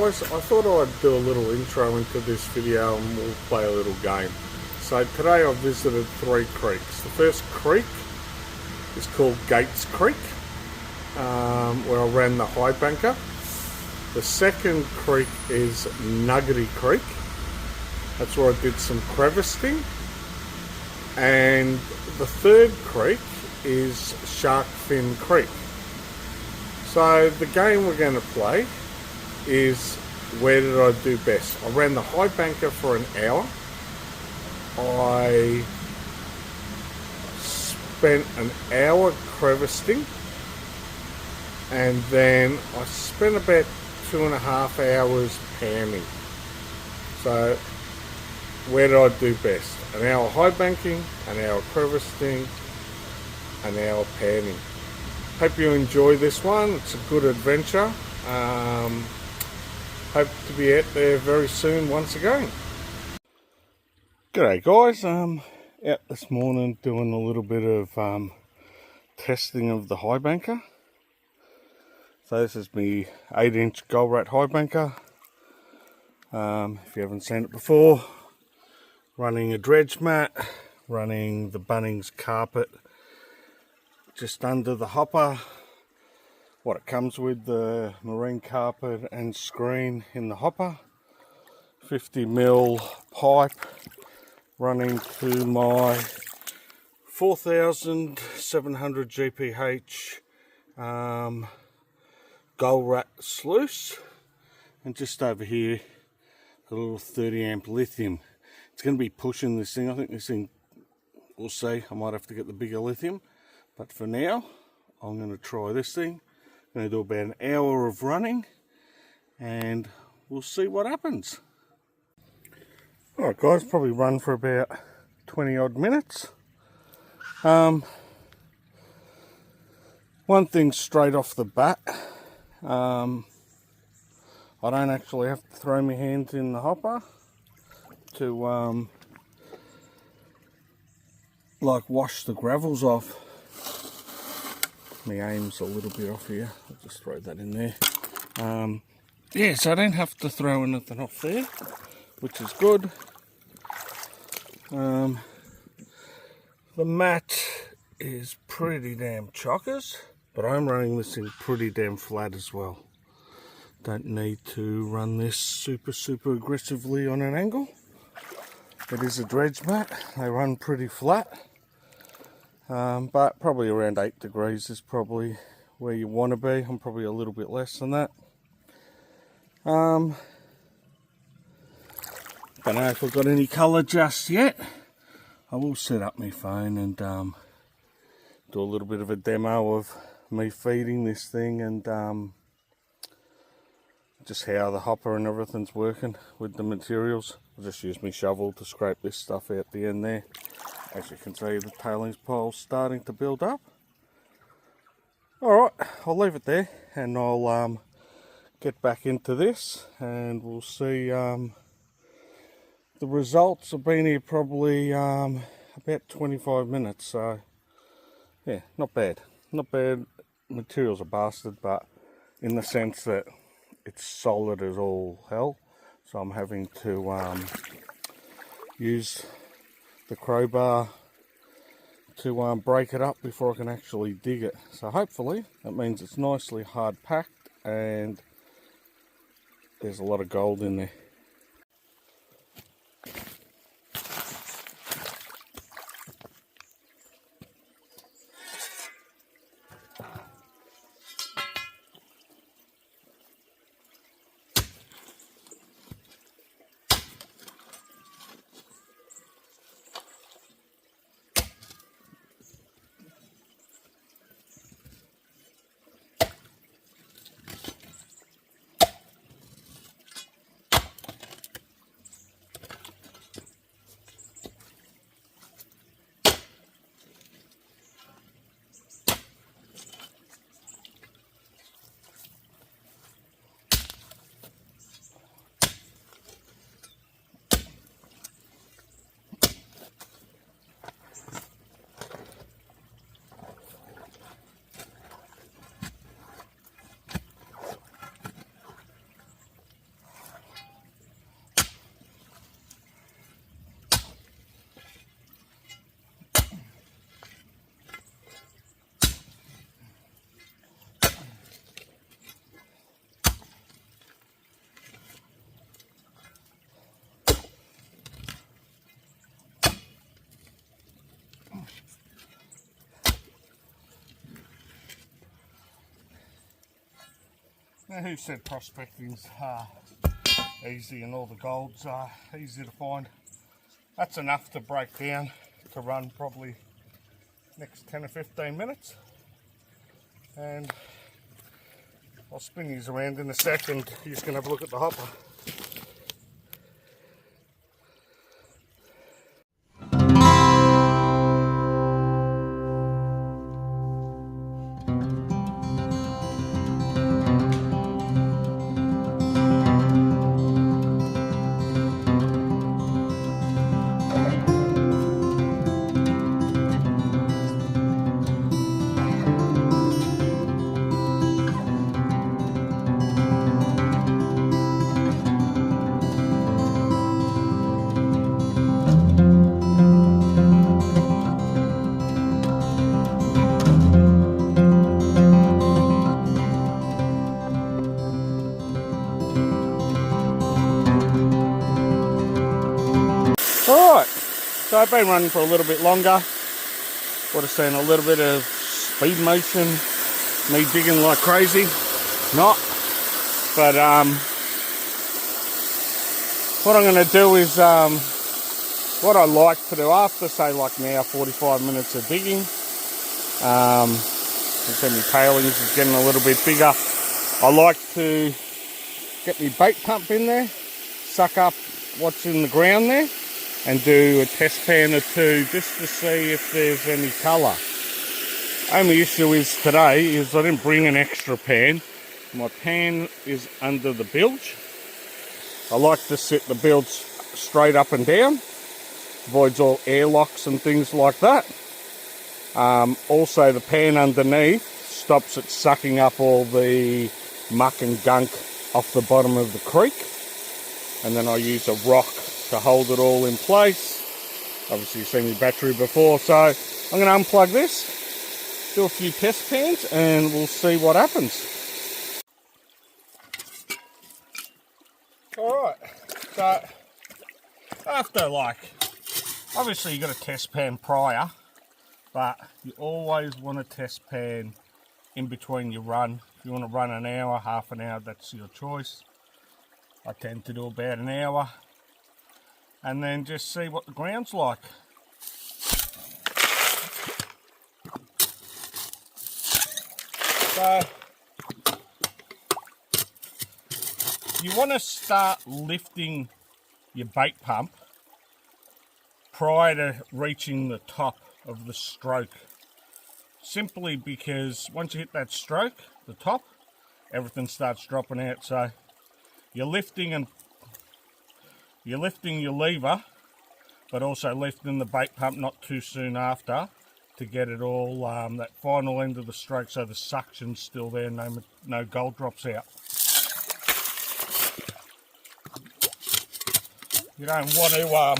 guys, I thought I'd do a little intro into this video and we'll play a little game. So today I've visited 3 creeks. The first creek is called Gates Creek, where I ran the Highbanker. The second creek is Nuggety Creek. That's where I did some crevicing. And the third creek is Sharkfin Creek. So the game we're going to play is where did I do best. I ran the Highbanker for an hour. I spent an hour crevicing, and then I spent about 2.5 hours panning. So where did I do best? An hour Highbanking, an hour crevicing, an hour panning. Hope you enjoy this one. It's a good adventure. Hope to be out there very soon once again. G'day guys, out this morning doing a little bit of testing of the Highbanker. So this is my 8-inch gold rat Highbanker. If you haven't seen it before, running a dredge mat, running the Bunnings carpet just under the hopper. What it comes with, the marine carpet and screen in the hopper. 50mm pipe running to my 4700 GPH gold rat sluice. And just over here, a little 30 amp lithium. It's going to be pushing this thing. I think this thing, we'll see. I might have to get the bigger lithium. But for now, I'm going to try this thing. I'm going to do about an hour of running. And we'll see what happens. Alright guys, probably run for about 20 odd minutes. One thing straight off the bat. I don't actually have to throw my hands in the hopper to like wash the gravels off. My aim's a little bit off here. I'll just throw that in there. Yeah, so I don't have to throw anything off there, which is good. The mat is pretty damn chockers, but I'm running this thing pretty damn flat as well. Don't need to run this super aggressively on an angle. It is a dredge mat. They run pretty flat. But probably around 8 degrees is probably where you want to be. I'm probably a little bit less than that. Don't know if I've got any colour just yet. I will set up my phone and do a little bit of a demo of me feeding this thing and just how the hopper and everything's working with the materials. I'll just use my shovel to scrape this stuff out the end there. As you can see, the tailings pile's starting to build up. Alright, I'll leave it there and I'll get back into this and we'll see. The results have been here probably about 25 minutes, so yeah, not bad. Not bad. Materials are bastard, but in the sense that it's solid as all hell. So I'm having to use the crowbar to break it up before I can actually dig it. So hopefully that means it's nicely hard packed and there's a lot of gold in there. Now, who said prospecting's easy and all the gold's easy to find? That's enough to break down to run probably next 10 or 15 minutes. And I'll spin these around in a second. You're just going to have a look at the hopper. Alright, so I've been running for a little bit longer. Would have seen a little bit of speed motion, me digging like crazy. Not, but what I'm going to do is what I like to do after, say like now 45 minutes of digging. You see my tailings is getting a little bit bigger. I like to get my bait pump in there, suck up what's in the ground there, and do a test pan or two just to see if there's any colour. Only issue is today is I didn't bring an extra pan. My pan is under the bilge. I like to sit the bilge straight up and down, avoids all airlocks and things like that. Also the pan underneath stops it sucking up all the muck and gunk off the bottom of the creek, and then I use a rock to hold it all in place. Obviously you've seen my battery before, so I'm going to unplug this, do a few test pans, and we'll see what happens. Alright, so after obviously you've got a test pan prior, but you always want a test pan in between your run. If you want to run an hour, half an hour, that's your choice. I tend to do about an hour, and then just see what the ground's like. So you want to start lifting your bait pump prior to reaching the top of the stroke, simply because once you hit that stroke, the top, everything starts dropping out. So you're lifting your lever, but also lifting the bait pump not too soon after to get it all that final end of the stroke, so the suction's still there, no gold drops out. You don't want to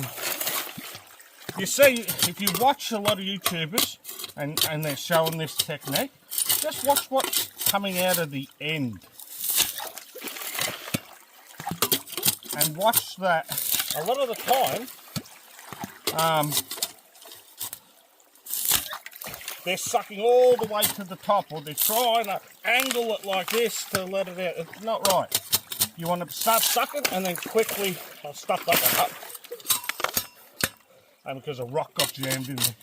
you see, if you watch a lot of YouTubers and they're showing this technique, just watch what's coming out of the end. And watch that. A lot of the time, they're sucking all the way to the top, or they're trying to angle it like this to let it out. It's not right. You want to start sucking and then quickly, I'll stuff that one up. And because a rock got jammed in there.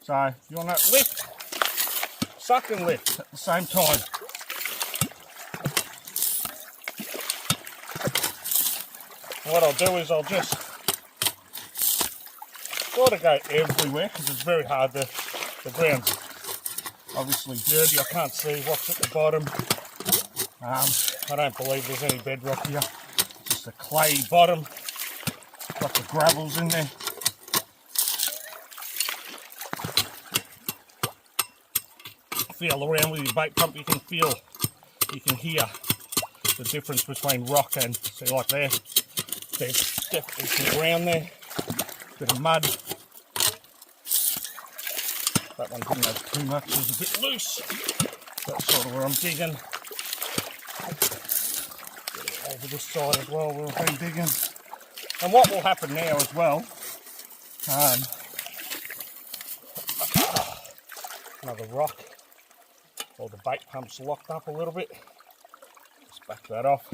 So you want to lift, suck and lift at the same time. What I'll do is I'll just sort of go everywhere, because it's very hard to, the ground's obviously dirty, I can't see what's at the bottom. I don't believe there's any bedrock here, just a clayey bottom, got the gravels in there. Feel around with your bait pump, you can hear the difference between rock and, see like there, there's definitely some ground there, bit of mud. That one didn't have too much, it was a bit loose. That's sort of where I'm digging. Over this side as well, where I've been digging. And what will happen now as well, another rock. or the bait pump's locked up a little bit. Just back that off.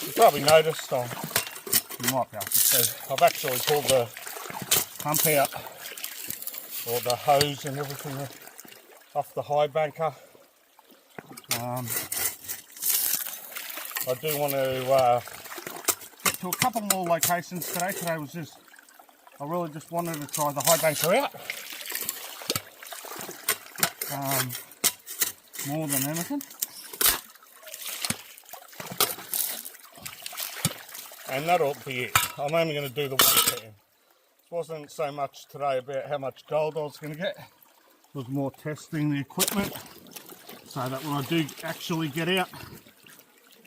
You probably noticed, you might be able to see, I've actually pulled the pump out, or the hose and everything off the Highbanker. I do want to get to a couple more locations today. I really just wanted to try the Highbanker out. More than anything. And that'll be it. I'm only going to do the one pan. It wasn't so much today about how much gold I was going to get. It was more testing the equipment so that when I do actually get out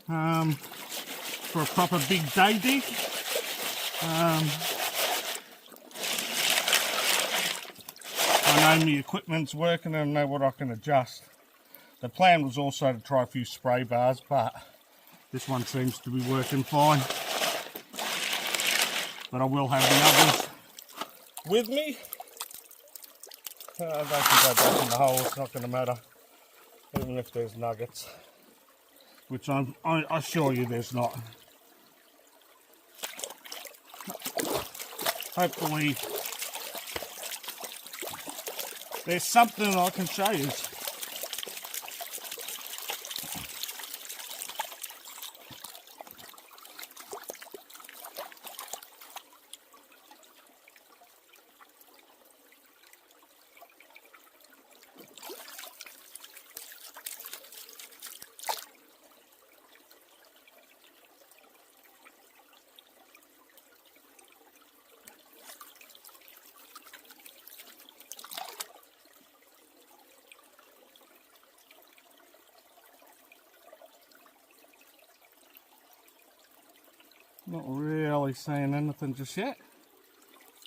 for a proper big day dig, I know my equipment's working and I know what I can adjust. The plan was also to try a few spray bars, but this one seems to be working fine. But I will have the others with me. They can go back in the hole, it's not going to matter, even if there's nuggets, which I assure you there's not. Hopefully there's something I can show you. Not really seeing anything just yet,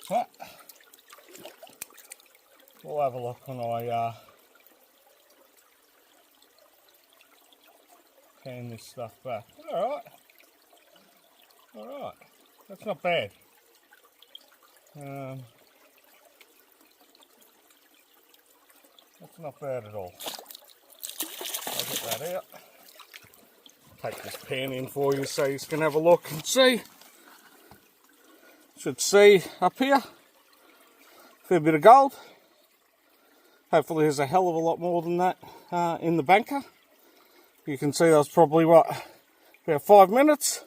but we'll have a look when I pan this stuff back. Alright, that's not bad. That's not bad at all. I'll get that out. Take this pan in for you so you can have a look and see. Should see up here, fair bit of gold. Hopefully there's a hell of a lot more than that in the banker. You can see that was probably what, about 5 minutes,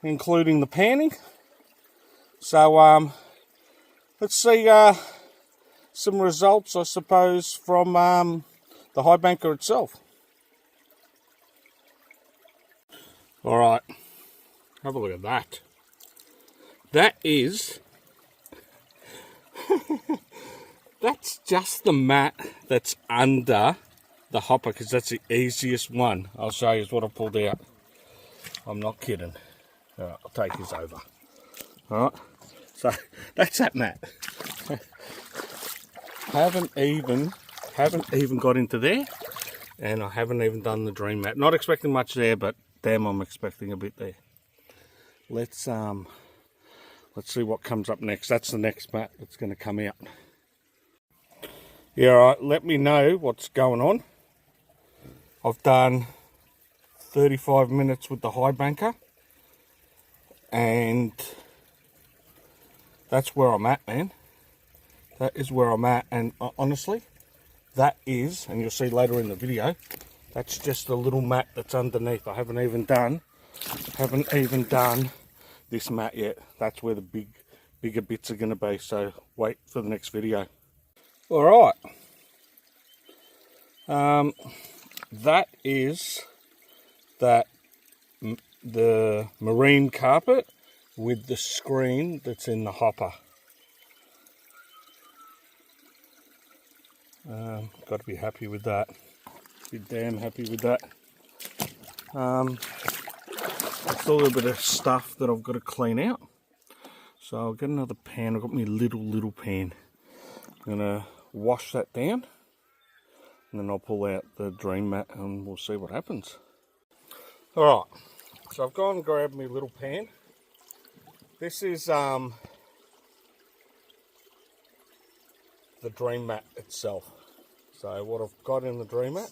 including the panning. So let's see some results, I suppose, from the Highbanker itself. All right, have a look at that. That is, that's just the mat that's under the hopper, because that's the easiest one. I'll show you what I pulled out. I'm not kidding. All right, I'll take this over. All right, so that's that mat. haven't even got into there, and I haven't even done the dream mat. Not expecting much there, but damn, I'm expecting a bit there. Let's see what comes up next. That's the next mat that's going to come out. Yeah, all right, let me know what's going on. I've done 35 minutes with the Highbanker, and that's where I'm at, man. That is where I'm at, and honestly, that is, and you'll see later in the video, that's just the little mat that's underneath. I haven't even done this mat yet. That's where the bigger bits are going to be. So wait for the next video. All right. That is the marine carpet with the screen that's in the hopper. Got to be happy with that. Be damn happy with that. Still a little bit of stuff that I've got to clean out. So I'll get another pan. I've got my little pan. I'm going to wash that down. And then I'll pull out the dream mat and we'll see what happens. Alright. So I've gone and grabbed my little pan. This is the dream mat itself. So what I've got in the dream mat.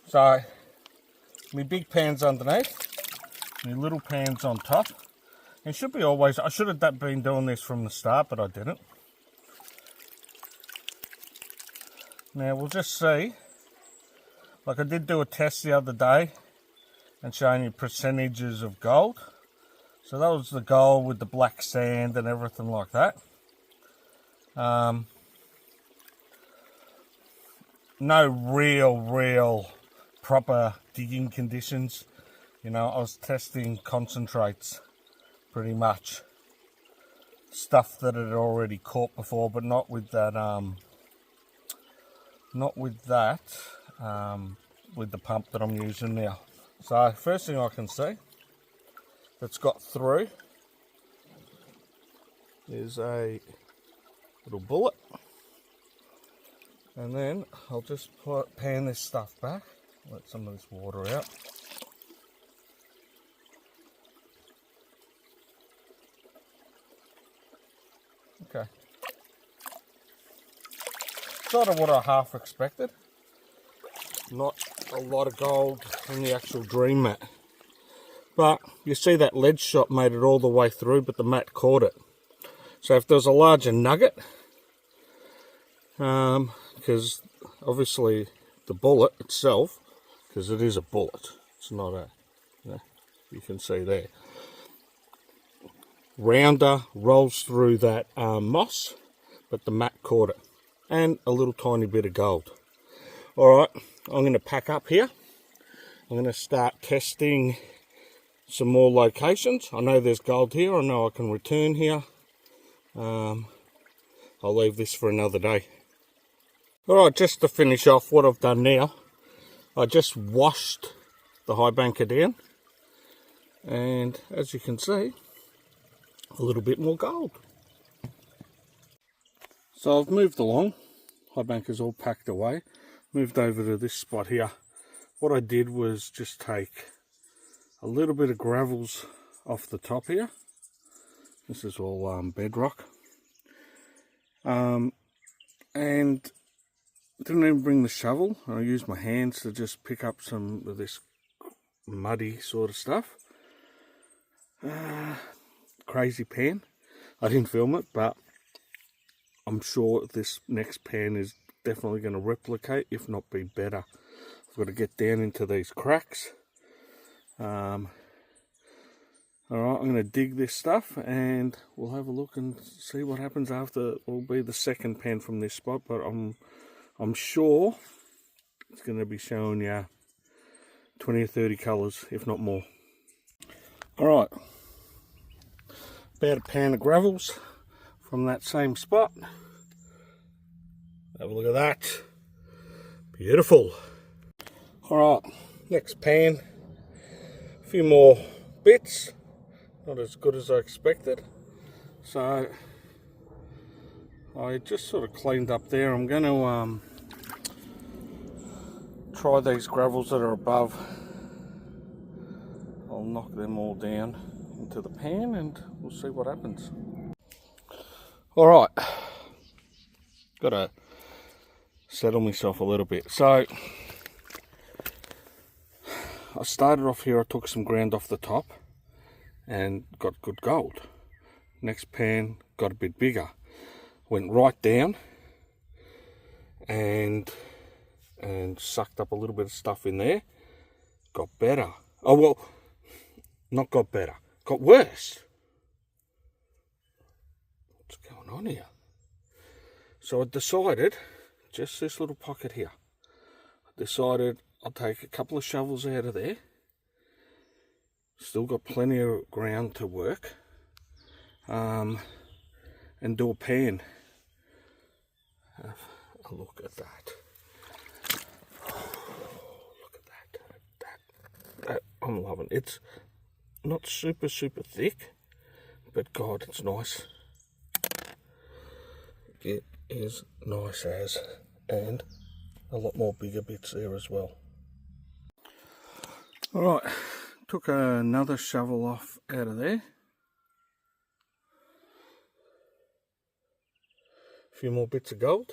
So my big pan's underneath, my little pan's on top. It should be always, I should have been doing this from the start, but I didn't. Now we'll just see, like I did do a test the other day and showing you percentages of gold. So that was the gold with the black sand and everything like that. No real proper digging conditions. You know, I was testing concentrates pretty much. Stuff that had already caught before, but not with that, with the pump that I'm using now. So first thing I can see that's got through is a little bullet. And then I'll just pan this stuff back, let some of this water out. Okay. Sort of what I half expected. Not a lot of gold in the actual dream mat. But you see that lead shot made it all the way through, but the mat caught it. So if there's a larger nugget, because obviously the bullet itself, because it is a bullet, it's not a, you can see there, rounder rolls through that moss, but the mat caught it, and a little tiny bit of gold. Alright, I'm going to pack up here. I'm going to start testing some more locations. I know there's gold here, I know I can return here. I'll leave this for another day. Alright, just to finish off what I've done now, I just washed the Highbanker down, and as you can see, a little bit more gold. So I've moved along, Highbanker's all packed away, moved over to this spot here. What I did was just take a little bit of gravels off the top here. This is all bedrock. And didn't even bring the shovel. I used my hands to just pick up some of this muddy sort of stuff. Crazy pan. I didn't film it, but I'm sure this next pan is definitely going to replicate, if not be better. I've got to get down into these cracks. Alright, I'm going to dig this stuff and we'll have a look and see what happens after. It will be the second pan from this spot, but I'm sure it's going to be showing you 20 or 30 colours, if not more. Alright, about a pan of gravels from that same spot. Have a look at that. Beautiful. Alright, next pan. A few more bits. Not as good as I expected. So I just sort of cleaned up there. I'm going to try these gravels that are above. I'll knock them all down into the pan and we'll see what happens. Alright, got to settle myself a little bit. So I started off here, I took some ground off the top and got good gold. Next pan got a bit bigger, went right down and sucked up a little bit of stuff in there. Got better. Oh well, not got better, got worse. What's going on here? So I decided, just this little pocket here, I decided I'll take a couple of shovels out of there. Still got plenty of ground to work. And do a pan. Have a look at that. Look at that. I'm loving it. It's not super thick, but God, it's nice. It is nice as, and a lot more bigger bits there as well. Alright, took another shovel off out of there. a few more bits of gold.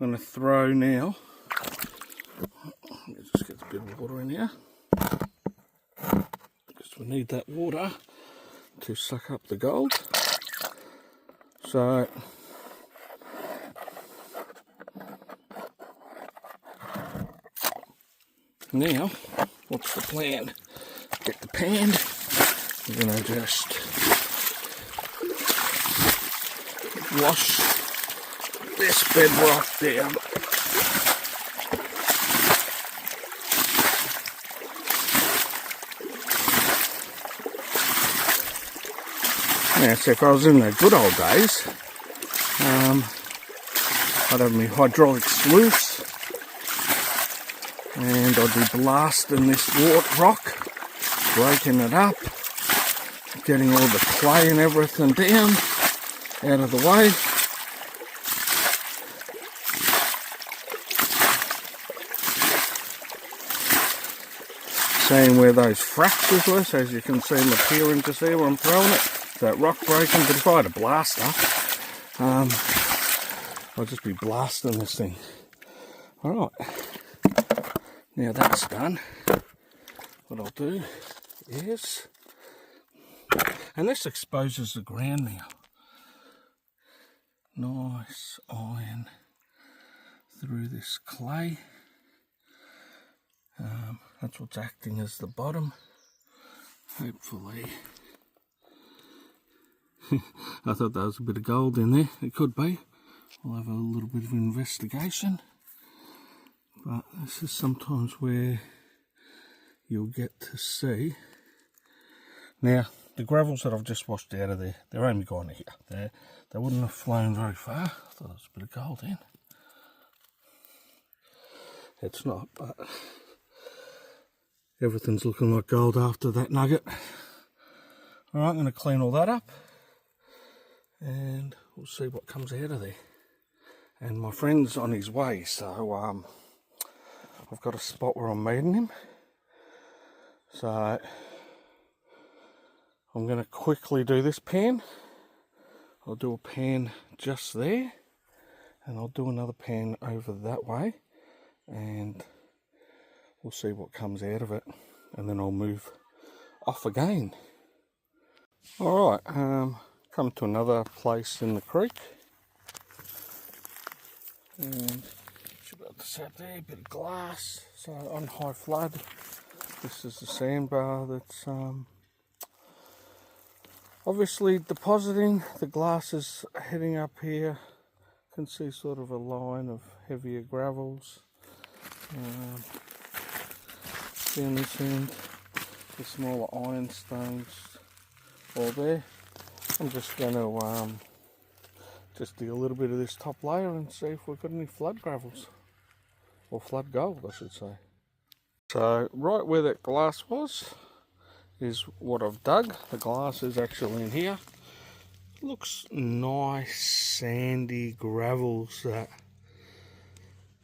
I'm going to throw now, let me just get a bit of water in here, because we need that water to suck up the gold. So now, what's the plan? Get the pan, we're going to just wash this bedrock down. Now, so if I was in the good old days, I'd have my hydraulic sluice and I'd be blasting this rock, breaking it up, getting all the clay and everything down, out of the way. Seeing where those fractures were, so as you can see in the peeling just there where I'm throwing it, that rock breaking. But if I had a blaster, I'll just be blasting this thing. Alright, now that's done, what I'll do is, and this exposes the ground now, nice iron through this clay. That's what's acting as the bottom, hopefully. I thought there was a bit of gold in there, it could be. We'll have a little bit of investigation, but this is sometimes where you'll get to see. Now, the gravels that I've just washed out of there, they're only gone here. They wouldn't have flown very far. I thought there was a bit of gold in. It's not, but everything's looking like gold after that nugget. Alright, I'm going to clean all that up and we'll see what comes out of there. And my friend's on his way, so I've got a spot where I'm meeting him. So I'm going to quickly do this pan. I'll do a pan just there, and I'll do another pan over that way, and we'll see what comes out of it, and then I'll move off again. Alright, come to another place in the creek. And should be able to see up there, a bit of glass. So on high flood, this is the sandbar that's obviously depositing. The glass is heading up here. You can see sort of a line of heavier gravels. Down this end, the smaller ironstones all there. I'm just going to just dig a little bit of this top layer and see if we've got any flood gravels, or flood gold I should say. So right where that glass was is what I've dug. The glass is actually in here. Looks nice sandy gravels that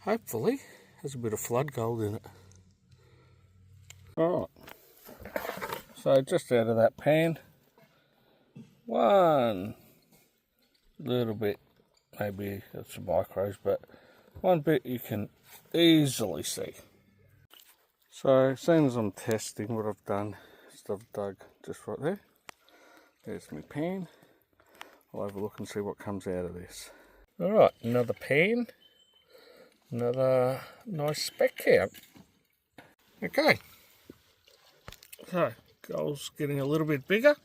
hopefully has a bit of flood gold in it. Alright, so just out of that pan, one little bit, maybe it's some micros, but one bit you can easily see. So seeing as I'm testing, what I've done is I've dug just right there. There's my pan. I'll have a look and see what comes out of this. Alright, another pan, another nice speck count. Okay, so gold's getting a little bit bigger.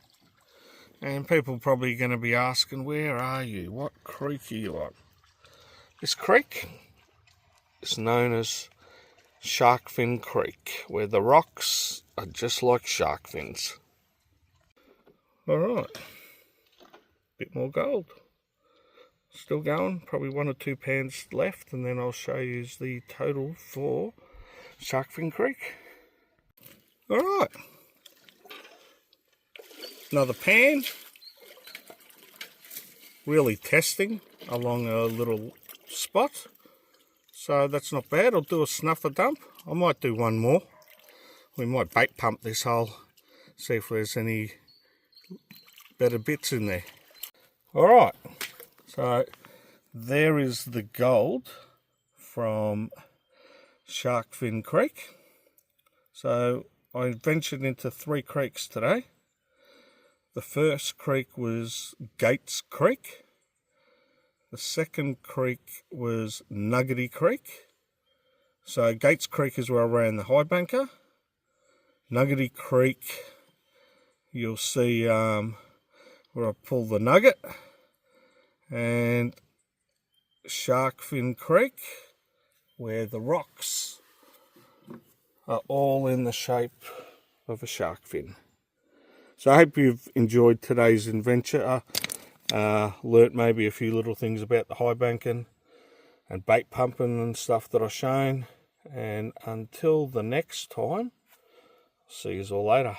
And people probably going to be asking, where are you? What creek are you on? This creek is known as Sharkfin Creek, where the rocks are just like shark fins. Alright, bit more gold. Still going, probably 1 or 2 pans left, and then I'll show you the total for Sharkfin Creek. Alright. Another pan, really testing along a little spot, so that's not bad. I'll do a snuffer dump. I might do one more. We might bait pump this hole, see if there's any better bits in there. Alright, so there is the gold from Sharkfin Creek. So I ventured into 3 creeks today. The first creek was Gates Creek. The second creek was Nuggety Creek. So Gates Creek is where I ran the Highbanker. Nuggety Creek, you'll see where I pull the nugget. And Sharkfin Creek, where the rocks are all in the shape of a shark fin. So I hope you've enjoyed today's adventure. Learnt maybe a few little things about the high banking and bait pumping and stuff that I've shown. And until the next time, see you all later.